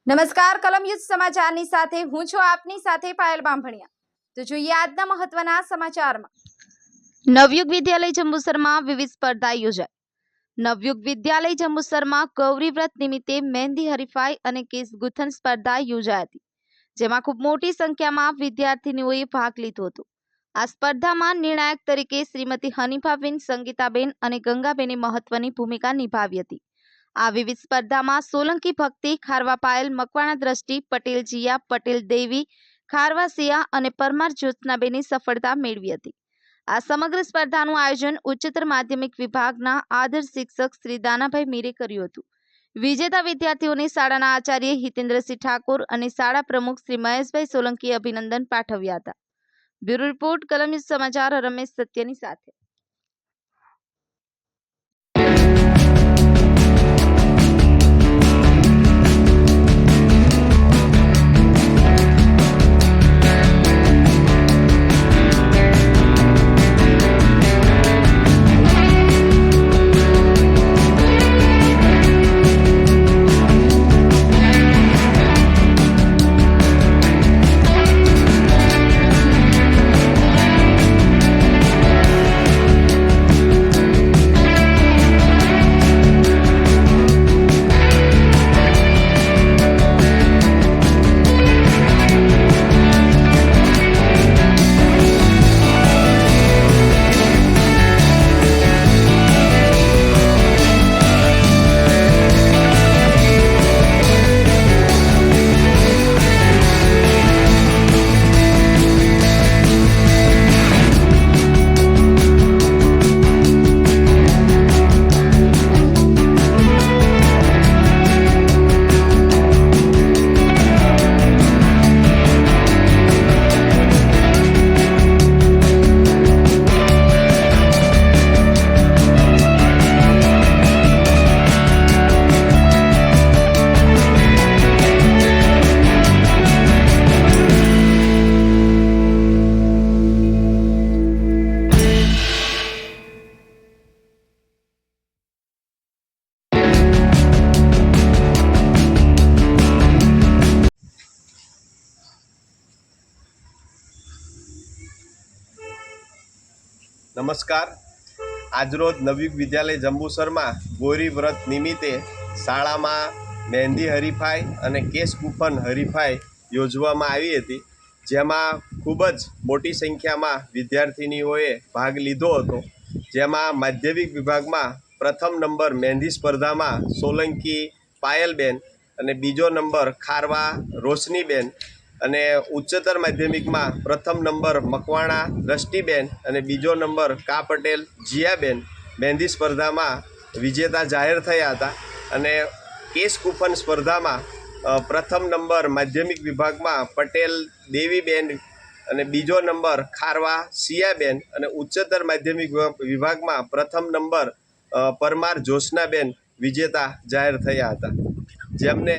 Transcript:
નમસ્કાર કલમ યુદ્ધ સમાચારની સાથે હું છું આપની સાથે પાયલ બાંભણિયા। તો જોઈએ આજના મહત્વના સમાચારમાં। નવયુગ વિદ્યાલય જંબુસરમાં વિવિધ સ્પર્ધા યોજાઈ। નવયુગ વિદ્યાલય જંબુસરમાં ગૌરી વ્રત નિમિત્તે મહેંદી હરીફાઈ અને કેસ ગુંથણ સ્પર્ધા યોજાઈ હતી, જેમાં ખૂબ મોટી સંખ્યામાં વિદ્યાર્થીનીઓએ ભાગ લીધો હતો। આ સ્પર્ધામાં નિર્ણાયક તરીકે શ્રીમતી હનીફાબેન, સંગીતાબેન અને ગંગાબેને મહત્વની ભૂમિકા નિભાવી હતી। આ વિવિધ સ્પર્ધામાં સોલંકી ભક્તિ, ખારવા પાયલ, મકવાણા દ્રષ્ટિ, પટેલ જીયા, પટેલ દેવી, ખારવા સિયા અને પરમાર જ્યોત્સનાબેને સફળતા મેળવી હતી। આ સમગ્ર સ્પર્ધાનું આયોજન ઉચ્ચતર માધ્યમિક વિભાગના આદર્શ શિક્ષક શ્રી દાનાભાઈ મીરે કર્યું હતું। વિજેતા વિદ્યાર્થીઓને શાળાના આચાર્ય હિતેન્દ્રસિંહ ઠાકોર અને શાળા પ્રમુખ શ્રી મહેશભાઈ સોલંકીએ અભિનંદન પાઠવ્યા હતા। બ્યુરો રિપોર્ટ, કલમ યુદ્ધ સમાચાર, રમેશ સત્યની સાથે। નમસ્કાર। આજરોજ નવયુગ વિદ્યાલય જંબુસરમાં ગૌરી વ્રત નિમિત્તે શાળામાં મહેંદી હરીફાઈ અને કેસ ગુંથણ હરીફાઈ યોજવામાં આવી હતી, જેમાં ખૂબ જ મોટી સંખ્યામાં વિદ્યાર્થિનીઓએ ભાગ લીધો હતો। જેમાં માધ્યમિક વિભાગમાં પ્રથમ નંબર મહેંદી સ્પર્ધામાં સોલંકી પાયલબેન અને બીજો નંબર ખારવા રોશનીબેન અને ઉચ્ચતર માધ્યમિકમાં પ્રથમ નંબર મકવાણા દ્રષ્ટિબેન અને બીજો નંબર કા પટેલ જીયાબેન મહેંદી સ્પર્ધામાં વિજેતા જાહેર થયા હતા। અને કેસ ગુંથણ સ્પર્ધામાં પ્રથમ નંબર માધ્યમિક વિભાગમાં પટેલ દેવીબેન અને બીજો નંબર ખારવા સિયાબેન અને ઉચ્ચતર માધ્યમિક વિભાગમાં પ્રથમ નંબર પરમાર જ્યોત્સનાબેન વિજેતા જાહેર થયા હતા, જેમને